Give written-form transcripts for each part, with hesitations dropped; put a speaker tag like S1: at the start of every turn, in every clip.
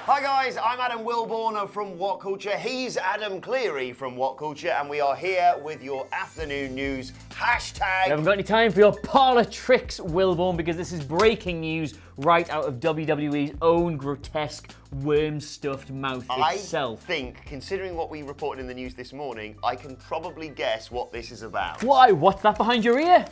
S1: Hi guys, I'm Adam Wilborn from WhatCulture. He's Adam Cleary from WhatCulture, and we are here with your afternoon news. Hashtag.
S2: We haven't got any time for your parlour tricks, Wilborn, because this is breaking news right out of WWE's own grotesque worm-stuffed mouth itself.
S1: I think, considering what we reported in the news this morning, I can probably guess what this is about.
S2: Why? What's that behind your ear?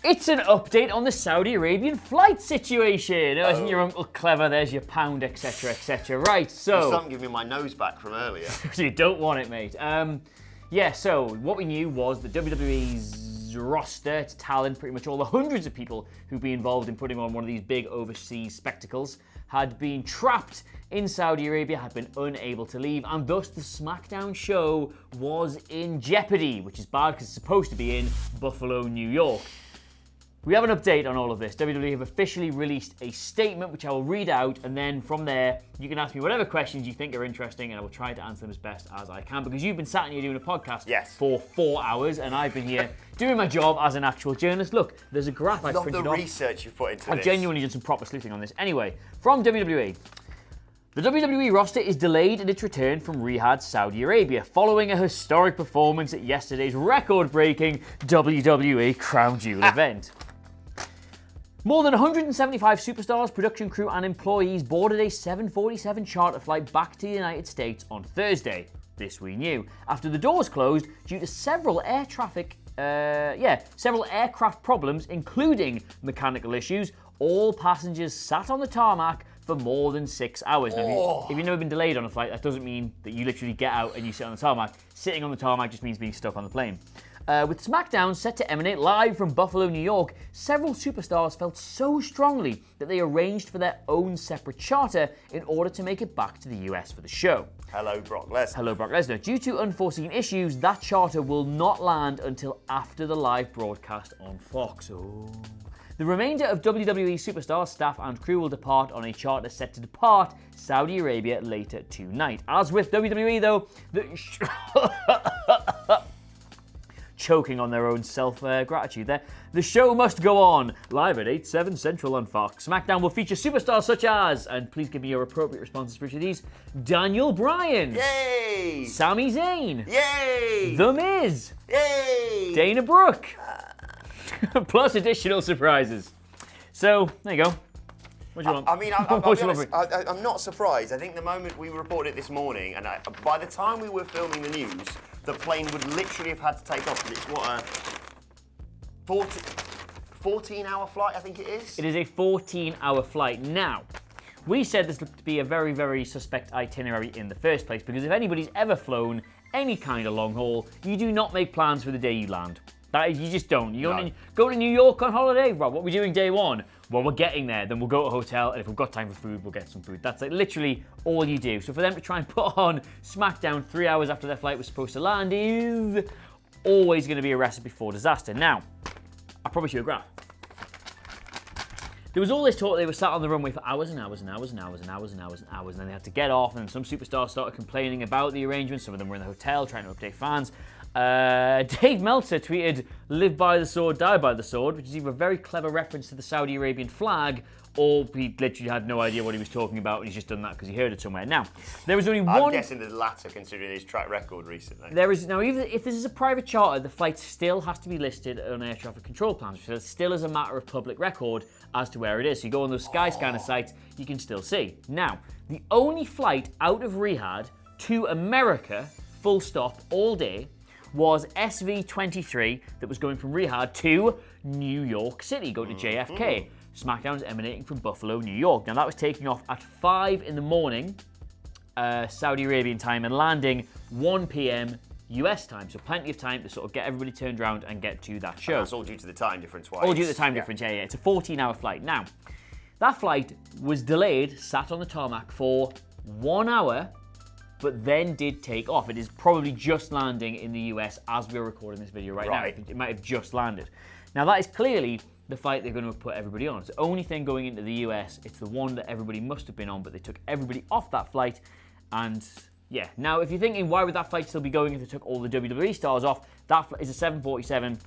S2: It's an update on the Saudi Arabian flight situation. Oh, isn't your uncle clever? There's your pound, etc., etc. Right, so...
S1: There's something giving me my nose back from earlier.
S2: You don't want it, mate. Yeah, so what we knew was that WWE's roster, its talent, pretty much all the hundreds of people who've been involved in putting on one of these big overseas spectacles, had been trapped in Saudi Arabia, had been unable to leave, and thus the SmackDown show was in jeopardy, which is bad because it's supposed to be in Buffalo, New York. We have an update on all of this. WWE have officially released a statement, which I will read out, and then from there, you can ask me whatever questions you think are interesting, and I will try to answer them as best as I can, because you've been sat here doing a podcast for 4 hours, and I've been here doing my job as an actual journalist. Look, there's a graph I printed off.
S1: Love the research you've put into this.
S2: I've genuinely done some proper sleuthing on this. Anyway, from WWE. The WWE roster is delayed in its return from Riyadh, Saudi Arabia, following a historic performance at yesterday's record-breaking WWE Crown Jewel event. More than 175 superstars, production crew and employees boarded a 747 charter flight back to the United States on Thursday. This we knew, after the doors closed due to several aircraft problems, including mechanical issues. All passengers sat on the tarmac for more than 6 hours. Now, if you've never been delayed on a flight, that doesn't mean that you literally get out and you sit on the tarmac. Sitting on the tarmac just means being stuck on the plane. With SmackDown set to emanate live from Buffalo, New York, several superstars felt so strongly that they arranged for their own separate charter in order to make it back to the US for the show.
S1: Hello, Brock Lesnar.
S2: Hello, Brock Lesnar. Due to unforeseen issues, that charter will not land until after the live broadcast on Fox. The remainder of WWE superstars, staff and crew will depart on a charter set to depart Saudi Arabia later tonight. As with WWE though, choking on their own self-gratitude there. The show must go on, live at 8/7 Central on Fox. SmackDown will feature superstars such as, and please give me your appropriate responses for each of these, Daniel Bryan.
S1: Yay!
S2: Sami Zayn.
S1: Yay!
S2: The Miz.
S1: Yay!
S2: Dana Brooke. Plus additional surprises. So, there you go. What do you want?
S1: I mean, I'll be honest, I'm not surprised. I think the moment we reported it this morning, and by the time we were filming the news, the plane would literally have had to take off. It's what, a 14-hour flight, I think it is?
S2: It is a 14-hour flight. Now, we said this looked to be a very, very suspect itinerary in the first place, because if anybody's ever flown any kind of long haul, you do not make plans for the day you land. You just don't. You go to New York on holiday? Right, what are we doing day one? Well, we're getting there, then we'll go to a hotel, and if we've got time for food, we'll get some food. That's like literally all you do. So for them to try and put on SmackDown 3 hours after their flight was supposed to land is always going to be a recipe for disaster. Now, I promise you a graph. There was all this talk, they were sat on the runway for hours and hours and hours and hours and hours and hours and hours, and then they had to get off, and then some superstars started complaining about the arrangements. Some of them were in the hotel trying to update fans. Dave Meltzer tweeted, "Live by the sword, die by the sword," which is either a very clever reference to the Saudi Arabian flag, or he literally had no idea what he was talking about, and he's just done that because he heard it somewhere. Now, there was only one...
S1: I'm guessing the latter, considering his track record recently.
S2: There is now, even if this is a private charter, the flight still has to be listed on air traffic control plans, so it still is a matter of public record as to where it is. So you go on those Skyscanner sites, you can still see. Now, the only flight out of Riyadh to America, full stop, all day, was SV-23 that was going from Riyadh to New York City, going to JFK. SmackDown is emanating from Buffalo, New York. Now that was taking off at 5 in the morning, Saudi Arabian time, and landing 1 p.m. US time. So plenty of time to sort of get everybody turned around and get to that show.
S1: And that's all due to the time difference.
S2: All due to the time difference, yeah. It's a 14-hour flight. Now, that flight was delayed, sat on the tarmac for 1 hour, but then did take off. It is probably just landing in the US as we're recording this video right now. It might have just landed. Now that is clearly the flight they're going to put everybody on. It's the only thing going into the US. It's the one that everybody must have been on, but they took everybody off that flight, and Yeah. Now, if you're thinking, why would that flight still be going if they took all the WWE stars off? That is a 747.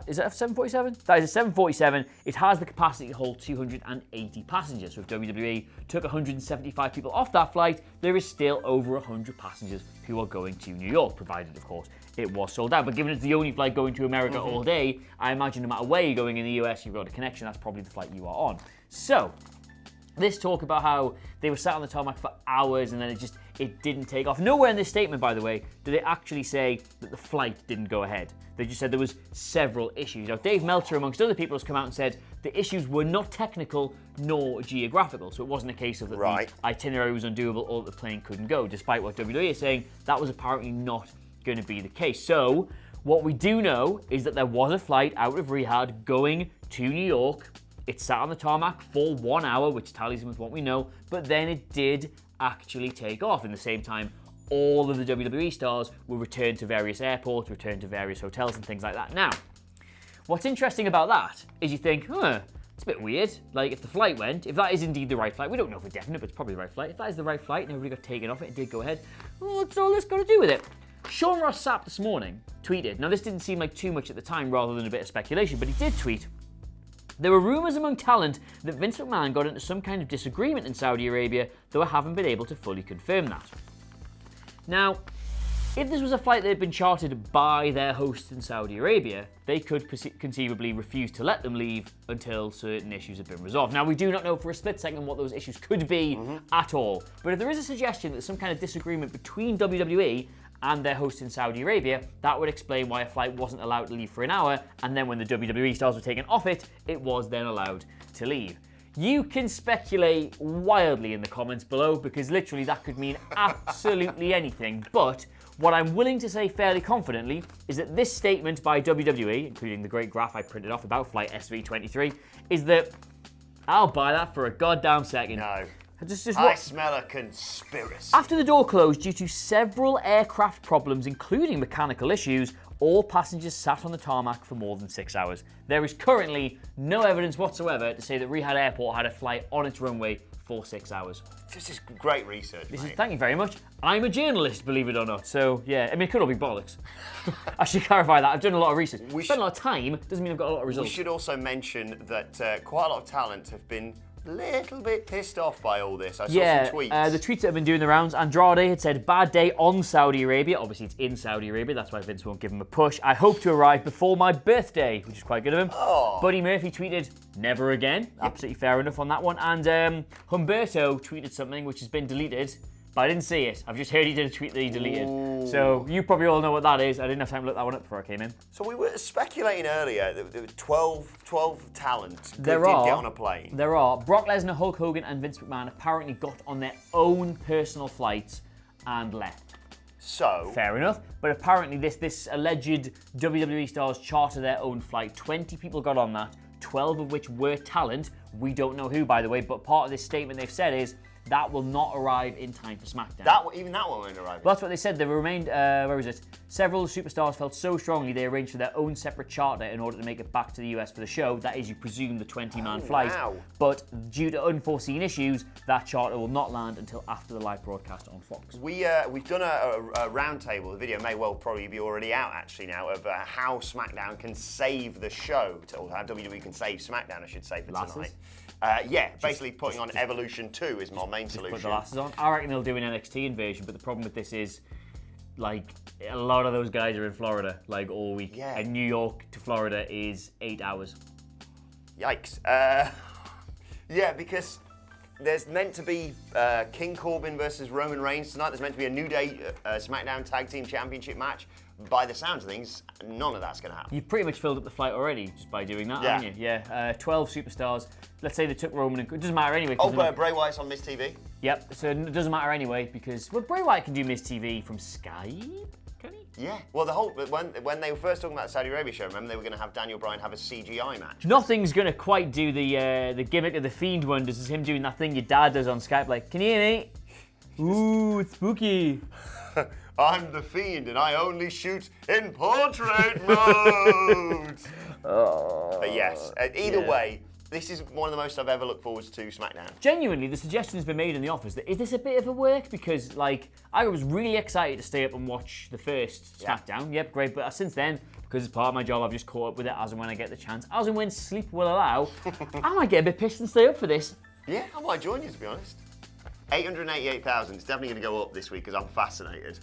S2: Is it a 747? That is a 747. It has the capacity to hold 280 passengers. So if WWE took 175 people off that flight, there is still over 100 passengers who are going to New York, provided, of course, it was sold out. But given it's the only flight going to America all day, I imagine no matter where you're going in the US, you've got a connection. That's probably the flight you are on. So, this talk about how they were sat on the tarmac for hours and then it didn't take off. Nowhere in this statement, by the way, do they actually say that the flight didn't go ahead. They just said there was several issues. Now, Dave Meltzer, amongst other people, has come out and said the issues were not technical nor geographical. So it wasn't a case of that the itinerary was undoable or that the plane couldn't go, despite what WWE is saying. That was apparently not going to be the case. So what we do know is that there was a flight out of Riyadh going to New York. It sat on the tarmac for 1 hour, which tallies in with what we know, but then it did actually take off. In the same time, all of the WWE stars were returned to various airports, returned to various hotels and things like that. Now, what's interesting about that is you think, it's a bit weird. Like, if the flight went, if that is indeed the right flight, we don't know for definite, but it's probably the right flight. If that is the right flight and everybody got taken off it and did go ahead, what's all this got to do with it? Sean Ross Sapp this morning tweeted, now this didn't seem like too much at the time rather than a bit of speculation, but he did tweet, there were rumours among talent that Vince McMahon got into some kind of disagreement in Saudi Arabia, though I haven't been able to fully confirm that. Now, if this was a flight that had been chartered by their hosts in Saudi Arabia, they could conceivably refuse to let them leave until certain issues have been resolved. Now, we do not know for a split second what those issues could be at all, but if there is a suggestion that there's some kind of disagreement between WWE and their host in Saudi Arabia, that would explain why a flight wasn't allowed to leave for an hour, and then when the WWE stars were taken off it, it was then allowed to leave. You can speculate wildly in the comments below, because literally that could mean absolutely anything, but what I'm willing to say fairly confidently is that this statement by WWE, including the great graph I printed off about Flight SV23, is that I'll buy that for a goddamn second.
S1: No.
S2: Just
S1: I smell a conspiracy.
S2: After the door closed due to several aircraft problems, including mechanical issues, all passengers sat on the tarmac for more than 6 hours. There is currently no evidence whatsoever to say that Riyadh Airport had a flight on its runway for 6 hours.
S1: This is great research,
S2: Thank you very much. I'm a journalist, believe it or not. So, yeah, I mean, it could all be bollocks. I should clarify that. I've done a lot of research. Spent a lot of time, doesn't mean I've got a lot of results.
S1: We should also mention that quite a lot of talent have been a little bit pissed off by all this. I saw some tweets.
S2: The tweets that have been doing the rounds. Andrade had said, bad day on Saudi Arabia. Obviously, it's in Saudi Arabia. That's why Vince won't give him a push. I hope to arrive before my birthday, which is quite good of him. Buddy Murphy tweeted, never again. Absolutely fair enough on that one. And Humberto tweeted something which has been deleted, but I didn't see it. I've just heard he did a tweet that he deleted. Ooh. So you probably all know what that is. I didn't have time to look that one up before I came in.
S1: So we were speculating earlier that there were 12 talent that did get on a plane.
S2: There are. Brock Lesnar, Hulk Hogan and Vince McMahon apparently got on their own personal flights and left.
S1: So?
S2: Fair enough. But apparently this alleged WWE stars charter their own flight. 20 people got on that, 12 of which were talent. We don't know who, by the way, but part of this statement they've said is that will not arrive in time for SmackDown.
S1: Even that one won't arrive.
S2: Well, that's what they said. There remained, several superstars felt so strongly they arranged for their own separate charter in order to make it back to the US for the show. That is, you presume, the 20-man flight.
S1: Wow.
S2: But due to unforeseen issues, that charter will not land until after the live broadcast on Fox.
S1: We've done a roundtable. The video may well probably be already out, actually, now, of how SmackDown can save the show, or how WWE can save SmackDown, I should say, for tonight. Basically putting on Evolution 2 is my main solution.
S2: Put the lasses on. I reckon they'll do an NXT invasion, but the problem with this is, like, a lot of those guys are in Florida, like, all week.
S1: Yeah.
S2: And New York to Florida is 8 hours.
S1: Yikes. Because there's meant to be King Corbin versus Roman Reigns tonight. There's meant to be a New Day SmackDown Tag Team Championship match. By the sounds of things, none of that's going to happen.
S2: You've pretty much filled up the flight already just by doing that, haven't you? Yeah. 12 superstars. Let's say they took Roman and... It doesn't matter anyway.
S1: But Bray Wyatt's on Miz TV.
S2: Yep, so it doesn't matter anyway because... Well, Bray Wyatt can do Miz TV from Skype, can he?
S1: Yeah. Well, when they were first talking about the Saudi Arabia show, remember they were going to have Daniel Bryan have a CGI match.
S2: Nothing's going to quite do the gimmick of the Fiend wonders as him doing that thing your dad does on Skype, like, can you hear me? Ooh, it's spooky.
S1: I'm the Fiend and I only shoot in portrait mode. But yes, either way, this is one of the most I've ever looked forward to SmackDown.
S2: Genuinely, the suggestion has been made in the office that is this a bit of a work? Because, like, I was really excited to stay up and watch the first SmackDown. Yep, great. But since then, because it's part of my job, I've just caught up with it as and when I get the chance. As and when sleep will allow, I might get a bit pissed and stay up for this.
S1: Yeah, I might join you, to be honest. 888,000. It's definitely going to go up this week because I'm fascinated.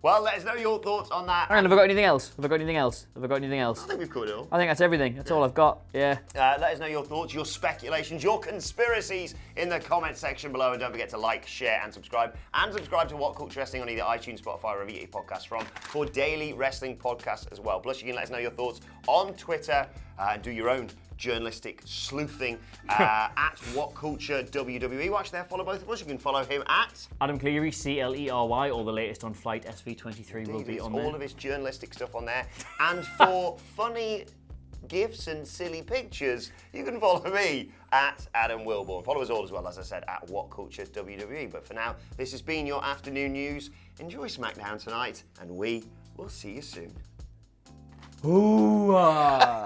S1: Well, let us know your thoughts on that.
S2: Hang on, have I got anything else? Have I got anything else?
S1: I think we've covered it all.
S2: I think that's everything. That's all I've got. Yeah.
S1: Let us know your thoughts, your speculations, your conspiracies in the comment section below. And don't forget to like, share, and subscribe. And subscribe to What Culture Wrestling on either iTunes, Spotify, or wherever you get your podcasts from for daily wrestling podcasts as well. Plus, you can let us know your thoughts on Twitter and do your own journalistic sleuthing at WhatCulture WWE. Watch there, follow both of us. You can follow him at
S2: Adam Cleary, CLERY. All the latest on Flight SV23 will be on there.
S1: All of his journalistic stuff on there. And for funny gifs and silly pictures, you can follow me at Adam Wilborn. Follow us all as well, as I said, at WhatCulture WWE. But for now, this has been your afternoon news. Enjoy SmackDown tonight, and we will see you soon.
S2: Ooh.